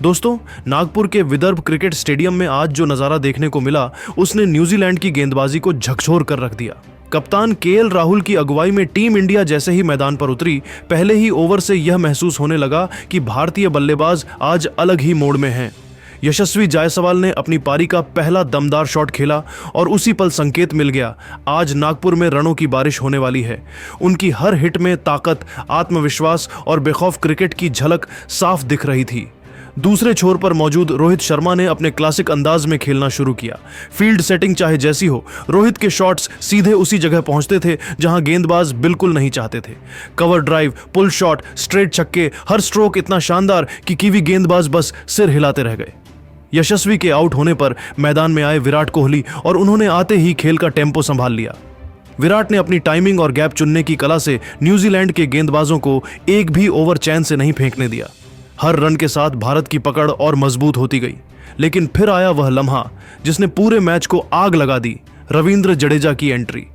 दोस्तों, नागपुर के Vidarbha cricket stadium में आज जो नजारा देखने को मिला उसने न्यूजीलैंड की गेंदबाजी को झकझोर कर रख दिया। कप्तान केएल राहुल की अगुवाई में टीम इंडिया जैसे ही मैदान पर उतरी, पहले ही ओवर से यह महसूस होने लगा कि भारतीय बल्लेबाज आज अलग ही मोड में हैं। यशस्वी जायसवाल ने अपनी पारी का पहला दमदार शॉट खेला और उसी पल संकेत मिल गया, आज नागपुर में रनों की बारिश होने वाली है। उनकी हर हिट में ताकत, आत्मविश्वास और बेखौफ क्रिकेट की झलक साफ दिख रही थी। दूसरे छोर पर मौजूद रोहित शर्मा ने अपने क्लासिक अंदाज में खेलना शुरू किया। फील्ड सेटिंग चाहे जैसी हो, रोहित के शॉट्स सीधे उसी जगह पहुंचते थे जहां गेंदबाज बिल्कुल नहीं चाहते थे। Cover drive, pull shot, straight छक्के, हर स्ट्रोक इतना शानदार कि कीवी गेंदबाज बस सिर हिलाते रह गए। यशस्वी के आउट होने पर मैदान में आए विराट कोहली और उन्होंने आते ही खेल का टेम्पो संभाल लिया। विराट ने अपनी टाइमिंग और गैप चुनने की कला से न्यूजीलैंड के गेंदबाजों को एक भी ओवर चैन से नहीं फेंकने दिया। हर रन के साथ भारत की पकड़ और मजबूत होती गई। लेकिन फिर आया वह लम्हा जिसने पूरे मैच को आग लगा दी, रविंद्र जडेजा की एंट्री।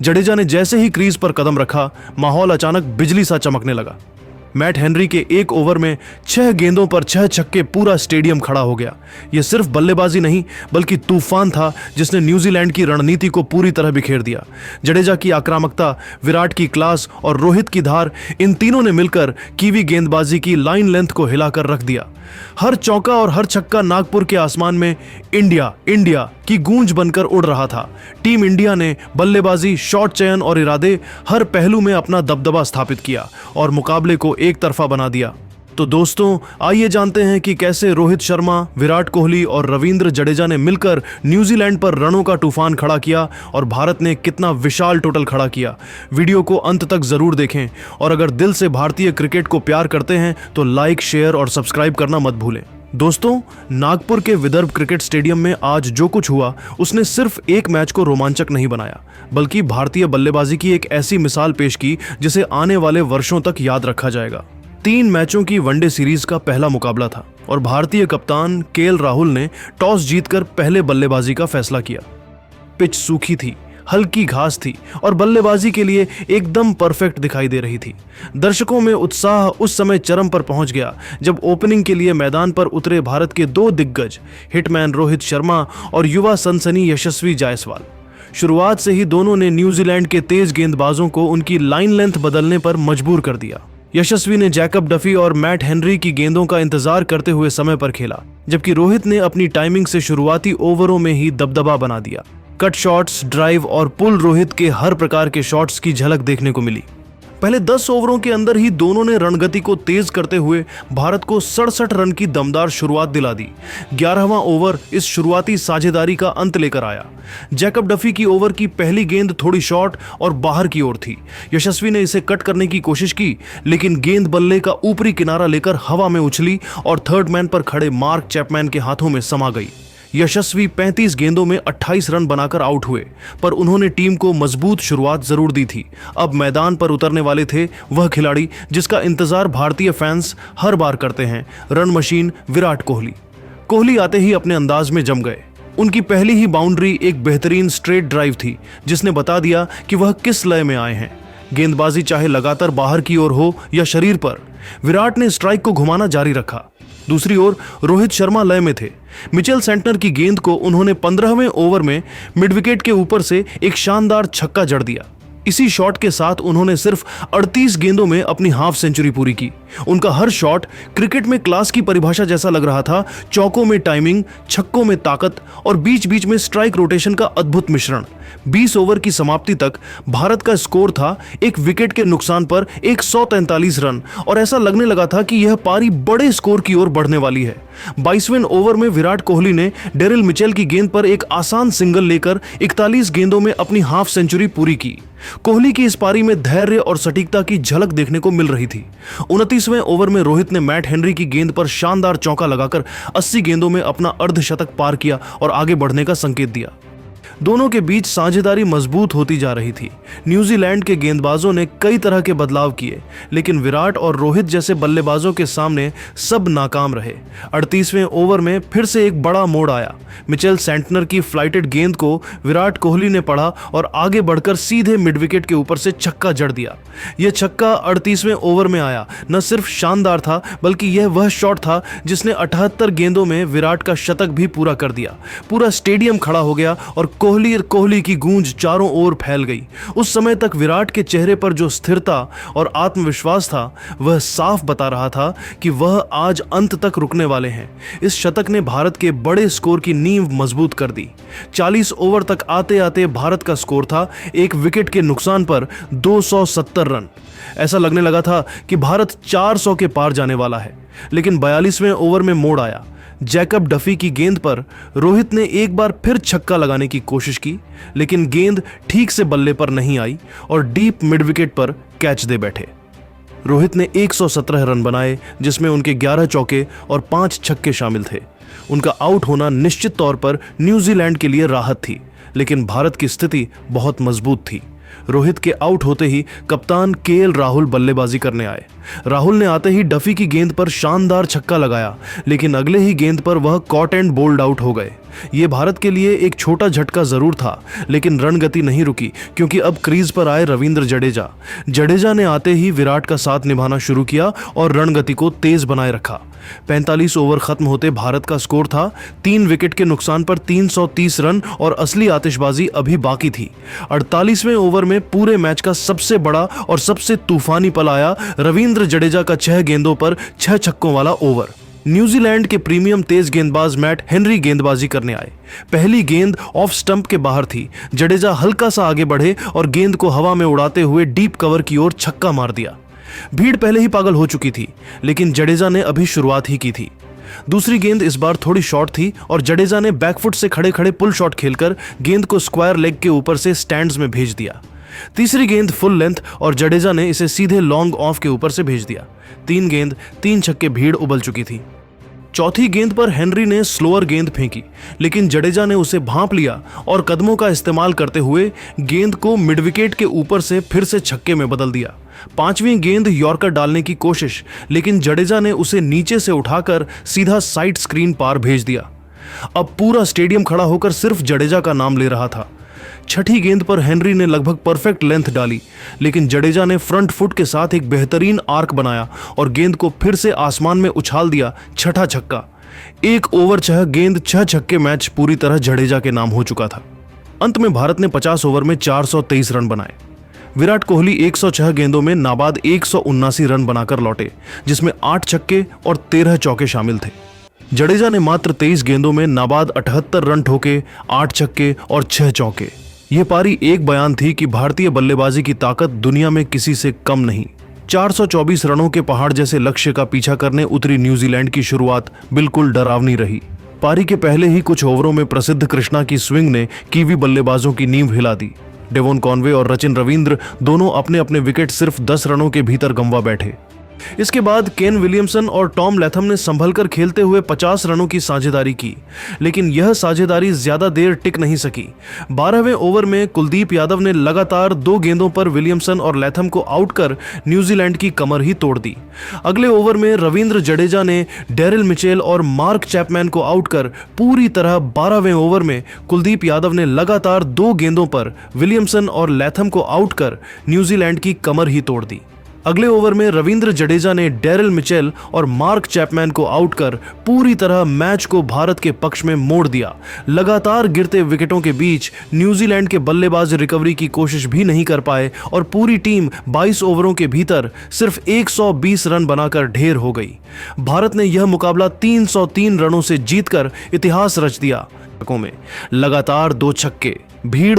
जडेजा ने जैसे ही क्रीज पर कदम रखा, माहौल अचानक बिजली सा चमकने लगा। मैट हेनरी के एक ओवर में 6 गेंदों पर 6 छक्के, पूरा स्टेडियम खड़ा हो गया। यह सिर्फ बल्लेबाजी नहीं बल्कि तूफान था जिसने न्यूजीलैंड की रणनीति को पूरी तरह बिखेर दिया। जडेजा की आक्रामकता, विराट की क्लास और रोहित की धार, इन तीनों ने मिलकर कीवी गेंदबाजी की लाइन लेंथ को हिलाकर रख दिया। हर चौका और हर छक्का नागपुर के आसमान में इंडिया इंडिया की गूंज बनकर उड़ रहा था। टीम इंडिया ने बल्लेबाजी, शॉट चयन और इरादे, हर पहलू में अपना दबदबा स्थापित किया और मुकाबले को एक तरफा बना दिया। तो दोस्तों, आइए जानते हैं कि कैसे रोहित शर्मा, विराट कोहली और रविंद्र जडेजा ने मिलकर न्यूजीलैंड पर रनों का तूफान खड़ा किया और भारत ने कितना विशाल टोटल खड़ा किया। वीडियो को अंत तक जरूर देखें और अगर दिल से भारतीय क्रिकेट को प्यार करते हैं तो लाइक, शेयर और सब्सक्राइब करना मत भूलें। दोस्तों, नागपुर के विदर्भ क्रिकेट स्टेडियम में आज जो कुछ हुआ उसने सिर्फ एक मैच को रोमांचक नहीं बनाया, बल्कि भारतीय बल्लेबाजी की एक ऐसी मिसाल पेश की जिसे आने वाले वर्षों तक याद रखा जाएगा। 3 मैचों की वनडे सीरीज का पहला मुकाबला था और भारतीय कप्तान केएल राहुल ने टॉस जीतकर पहले बल्लेबाजी का फैसला किया। पिच सूखी थी, हल्की घास थी और बल्लेबाजी के लिए एकदम परफेक्ट दिखाई दे रही थी। दर्शकों में उत्साह उस समय चरम पर पहुंच गया जब ओपनिंग के लिए मैदान पर उतरे भारत के 2 दिग्गज, हिटमैन रोहित शर्मा और युवा सनसनी यशस्वी जायसवाल। शुरुआत से ही दोनों ने न्यूजीलैंड के तेज गेंदबाजों को उनकी लाइन लेंथ बदलने पर मजबूर कर दिया। यशस्वी ने जैकब डफी और मैट हेनरी की गेंदों का इंतजार करते हुए समय पर खेला, जबकि रोहित ने अपनी टाइमिंग से शुरुआती ओवरों में ही दबदबा बना दिया। कट शॉट्स, ड्राइव और पुल, रोहित के हर प्रकार के शॉट्स की झलक देखने को मिली। पहले 10 ओवरों के अंदर ही दोनों ने रणगति को तेज करते हुए भारत को 67 रन की दमदार शुरुआत दिला दी। 11वां ओवर इस शुरुआती साझेदारी का अंत लेकर आया। जैकब डफी की ओवर की पहली गेंद थोड़ी शॉर्ट और बाहर की ओर थी। यशस्वी ने इसे कट करने की कोशिश की, लेकिन गेंद बल्ले का ऊपरी किनारा लेकर हवा में उछली और थर्ड मैन पर खड़े मार्क चैपमैन के हाथों में समा गई। यशस्वी 35 गेंदों में 28 रन बनाकर आउट हुए, पर उन्होंने टीम को मजबूत शुरुआत जरूर दी थी। अब मैदान पर उतरने वाले थे वह खिलाड़ी जिसका इंतजार भारतीय फैंस हर बार करते हैं, रन मशीन विराट कोहली। कोहली आते ही अपने अंदाज में जम गए। उनकी पहली ही बाउंड्री एक बेहतरीन स्ट्रेट ड्राइव थी जिसने बता दिया कि वह किस लय में आए हैं। गेंदबाजी चाहे लगातार बाहर की ओर हो या शरीर पर, विराट ने स्ट्राइक को घुमाना जारी रखा। दूसरी ओर रोहित शर्मा लय में थे। मिचेल सेंटनर की गेंद को उन्होंने 15वें ओवर में मिड विकेट के ऊपर से एक शानदार छक्का जड़ दिया। इसी शॉट के साथ उन्होंने सिर्फ 38 गेंदों में अपनी हाफ सेंचुरी पूरी की। उनका हर शॉट क्रिकेट में क्लास की परिभाषा जैसा लग रहा था। चौकों में टाइमिंग, छक्कों में ताकत और बीच बीच में स्ट्राइक रोटेशन का अद्भुत मिश्रण। 20 ओवर की समाप्ति तक भारत का स्कोर था एक विकेट के नुकसान पर 143 रन और ऐसा लगने लगा था कि यह पारी बड़े स्कोर की ओर बढ़ने वाली है। 22वें ओवर में विराट कोहली ने डेरिल मिचेल की गेंद पर एक आसान सिंगल लेकर 41 गेंदों में अपनी हाफ सेंचुरी पूरी की। कोहली की इस पारी में धैर्य और सटीकता की झलक देखने को मिल रही थी। 29वें ओवर में रोहित ने मैट हेनरी की गेंद पर शानदार चौका लगाकर 80 गेंदों में अपना अर्धशतक पार किया और आगे बढ़ने का संकेत दिया। दोनों के बीच साझेदारी मजबूत होती जा रही थी। न्यूजीलैंड के गेंदबाजों ने कई तरह के बदलाव किए, लेकिन विराट और रोहित जैसे बल्लेबाजों के सामने सब नाकाम रहे। 38वें ओवर में फिर से एक बड़ा मोड़ आया। मिचेल सेंटनर की फ्लाइटेड गेंद को विराट कोहली ने पढ़ा और आगे बढ़कर सीधे मिड विकेट के ऊपर से छक्का जड़ दिया। यह छक्का 38वें ओवर में आया न सिर्फ शानदार था, बल्कि यह वह शॉट था जिसने 78 गेंदों में विराट का शतक भी पूरा कर दिया। पूरा स्टेडियम खड़ा हो गया और कोहली की गूंज चारों ओर फैल गई। उस समय तक विराट के चेहरे पर जो स्थिरता और आत्मविश्वास था, वह साफ बता रहा था कि वह आज अंत तक रुकने वाले हैं। इस शतक ने भारत के बड़े स्कोर की नींव मजबूत कर दी। 40 ओवर तक आते आते भारत का स्कोर था एक विकेट के नुकसान पर 270 रन। ऐसा लगने लगा था कि भारत 400 के पार जाने वाला है, लेकिन 42वें ओवर में मोड़ आया। जैकब डफी की गेंद पर रोहित ने एक बार फिर छक्का लगाने की कोशिश की, लेकिन गेंद ठीक से बल्ले पर नहीं आई और डीप मिड विकेट पर कैच दे बैठे। रोहित ने 117 रन बनाए, जिसमें उनके 11 चौके और 5 छक्के शामिल थे। उनका आउट होना निश्चित तौर पर न्यूजीलैंड के लिए राहत थी, लेकिन भारत की स्थिति बहुत मजबूत थी। रोहित के आउट होते ही कप्तान केएल राहुल बल्लेबाजी करने आए। राहुल ने आते ही डफी की गेंद पर शानदार छक्का लगाया, लेकिन अगले ही गेंद पर वह कॉट एंड बोल्ड आउट हो गए। ये भारत के लिए एक छोटा झटका जरूर था, लेकिन रणगति नहीं रुकी, क्योंकि अब क्रीज पर आए रविंद्र जडेजा ने आते ही विराट का साथ निभाना शुरू किया और रणगति को तेज बनाए रखा। 45 ओवर खत्म होते भारत का स्कोर था 3 विकेट के नुकसान पर 330 रन और असली आतिशबाजी अभी बाकी थी। 48वें ओवर में पूरे मैच का सबसे बड़ा और सबसे तूफानी पल आया। रविंद्र जडेजा का 6 गेंदों पर 6 छक्कों वाला ओवर। न्यूजीलैंड के प्रीमियम तेज गेंदबाज मैट हेनरी गेंदबाजी करने आए। पहली गेंद ऑफ स्टंप के बाहर थी। जडेजा हल्का सा आगे बढ़े और गेंद को हवा में उड़ाते हुए डीप कवर की ओर छक्का मार दिया। भीड़ पहले ही पागल हो चुकी थी, लेकिन जडेजा ने अभी शुरुआत ही की थी। दूसरी गेंद इस बार थोड़ी शॉर्ट थी और जडेजा ने बैकफुट से खड़े खड़े पुल शॉट खेलकर गेंद को स्क्वायर लेग के ऊपर से स्टैंड्स में भेज दिया। तीसरी गेंद फुल लेंथ और जडेजा ने इसे सीधे लॉन्ग ऑफ के ऊपर से भेज दिया। 3 गेंद 3 छक्के, भीड़ उबल चुकी थी। चौथी गेंद पर हेनरी ने स्लोअर गेंद फेंकी, लेकिन जडेजा ने उसे भांप लिया और कदमों का इस्तेमाल करते हुए गेंद को मिड विकेट के ऊपर से फिर से छक्के में बदल दिया। 5वीं गेंद यॉर्कर डालने की कोशिश, लेकिन जडेजा ने उसे नीचे से उठाकर सीधा साइड स्क्रीन पार भेज दिया। अब पूरा स्टेडियम खड़ा होकर सिर्फ जडेजा का नाम ले रहा था। छठी गेंद पर हेनरी ने लगभग परफेक्ट लेंथ डाली, लेकिन जडेजा ने फ्रंट फुट के साथ एक बेहतरीन आर्क बनाया और गेंद को फिर से आसमान में उछाल दिया। छठा छक्का। 1 ओवर 6 गेंद 6 छक्के, मैच पूरी तरह जडेजा के नाम हो चुका था। अंत में भारत ने 50 ओवर में 423 रन बनाए। विराट कोहली 106 गेंदों में नाबाद 179 रन बनाकर लौटे, जिसमें 8 छक्के और 13 चौके शामिल थे। जडेजा ने मात्र 23 गेंदों में नाबाद 78 रन ठोके, 8 छक्के और 6 चौके। यह पारी एक बयान थी कि भारतीय बल्लेबाजी की ताकत दुनिया में किसी से कम नहीं। 424 रनों के पहाड़ जैसे लक्ष्य का पीछा करने उतरी न्यूजीलैंड की शुरुआत बिल्कुल डरावनी रही। पारी के पहले ही कुछ ओवरों में प्रसिद्ध कृष्णा की स्विंग ने कीवी बल्लेबाजों की नींव हिला दी। डेवोन कॉनवे और सचिन रविंद्र दोनों अपने अपने विकेट सिर्फ 10 रनों के भीतर गंवा बैठे। इसके बाद केन विलियमसन और टॉम लैथम ने संभलकर खेलते हुए 50 रनों की साझेदारी की, लेकिन यह साझेदारी ज्यादा देर टिक नहीं सकी। 12वें ओवर में कुलदीप यादव ने लगातार 2 गेंदों पर विलियमसन और लैथम को आउट कर न्यूजीलैंड की कमर ही तोड़ दी। अगले ओवर में रविंद्र जडेजा ने डेरिल मिचेल और मार्क चैपमैन को आउट कर पूरी तरह 12वें ओवर में कुलदीप यादव ने लगातार 2 गेंदों पर विलियमसन और लैथम को आउट कर न्यूजीलैंड की कमर ही तोड़ दी। अगले ओवर में रविंद्र जडेजा ने डेरिल मिचेल और मार्क चैपमैन को आउट कर पूरी तरह मैच को भारत के पक्ष में मोड़ दिया। लगातार गिरते विकेटों के बीच न्यूजीलैंड के बल्लेबाज रिकवरी की कोशिश भी नहीं कर पाए और पूरी टीम 22 ओवरों के भीतर सिर्फ 120 रन बनाकर ढेर हो गई। भारत ने यह मुकाबला 303 रनों से जीतकर इतिहास रच दिया। में लगातार 2 छक्के, भीड़